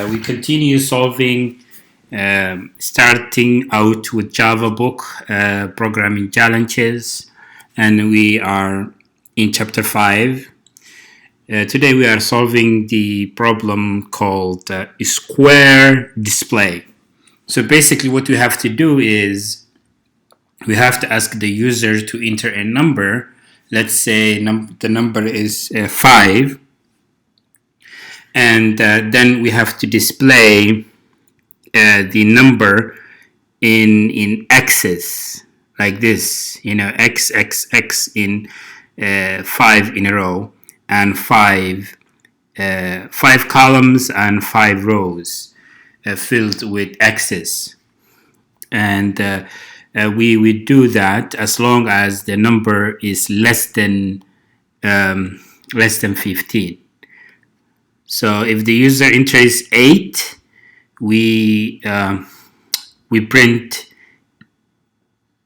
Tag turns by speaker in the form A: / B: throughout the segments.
A: We continue solving, starting out with Java book programming challenges, and we are in chapter 5. Today we are solving the problem called square display. So basically what we have to do is we have to ask the user to enter a number. Let's say the number is 5. And then we have to display the number in x's like this, XXX in 5 in a row, and 5 columns and 5 rows filled with x's. And we would do that as long as the number is less than 15. So if the user enters 8, we print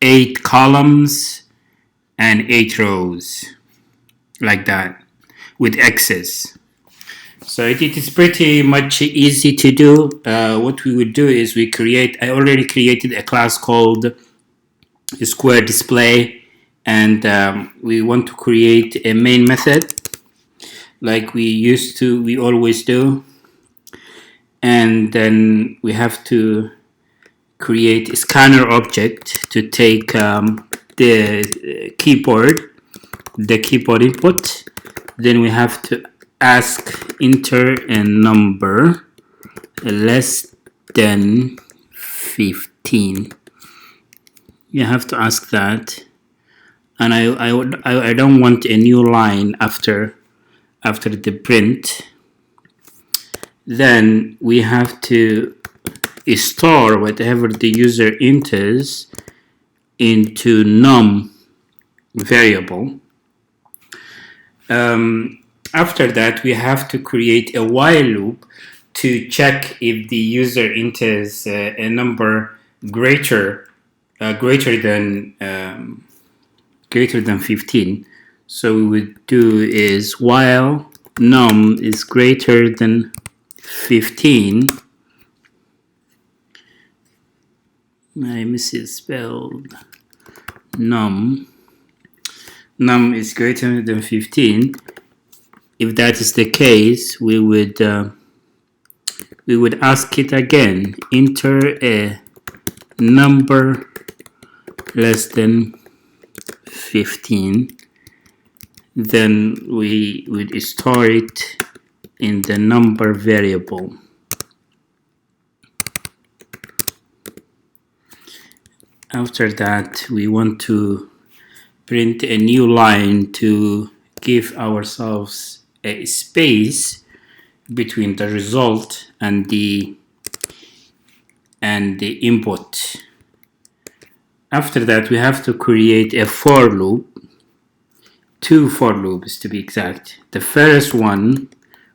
A: 8 columns and 8 rows, like that, with x's. So it is pretty much easy to do. What we would do is I already created a class called square display, and we want to create a main method like we always do, and then we have to create a scanner object to take the keyboard input. Then we have to enter a number less than 15. You have to ask that, and I don't want a new line after the print. Then we have to store whatever the user enters into num variable. After that, we have to create a while loop to check if the user enters a number greater than 15. So we would do is while num is greater than 15. I misspelled num is greater than 15. If that is the case, we would ask it again, enter a number less than 15. Then we would store it in the number variable. After that, we want to print a new line to give ourselves a space between the result and the input. After that, we have to create a for loop, 2 for loops to be exact. The first one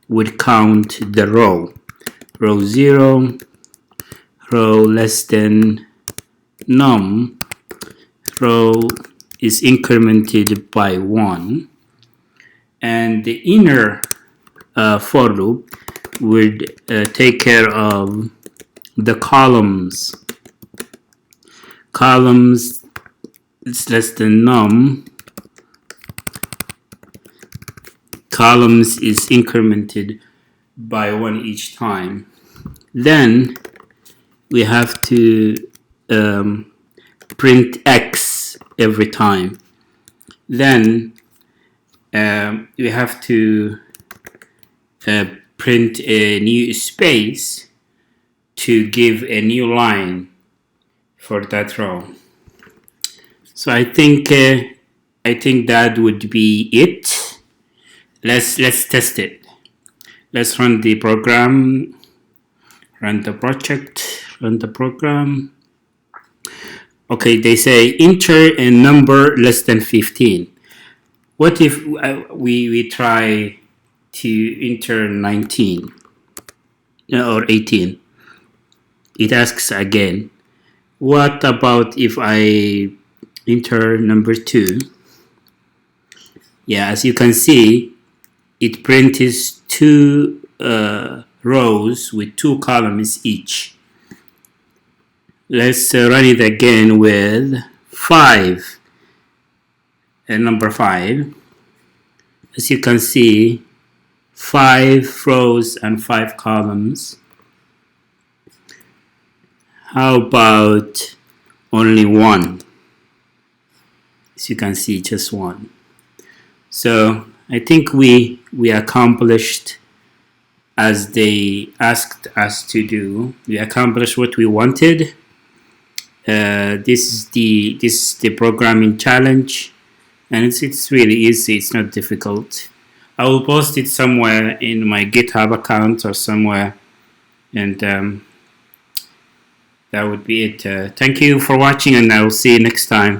A: would count the row 0, row less than num, row is incremented by 1, and the inner for loop would take care of the columns. Columns is less than num, columns is incremented by 1 each time. Then we have to print x every time. Then we have to print a new space to give a new line for that row. So I think that would be it. Let's test it. Let's run the program, run the project, run the program. Okay, they say enter a number less than 15. What if we try to enter 19 or 18? It asks again. What about if I enter number 2? Yeah, as you can see, it prints two rows with 2 columns each. Let's run it again with 5 and number 5. As you can see, 5 rows and 5 columns. How about only 1? As you can see, just 1. So I think we accomplished as they asked us to do. We accomplished what we wanted. This is the programming challenge, and it's really easy. It's not difficult. I will post it somewhere in my GitHub account or somewhere, and that would be it. Thank you for watching, and I will see you next time.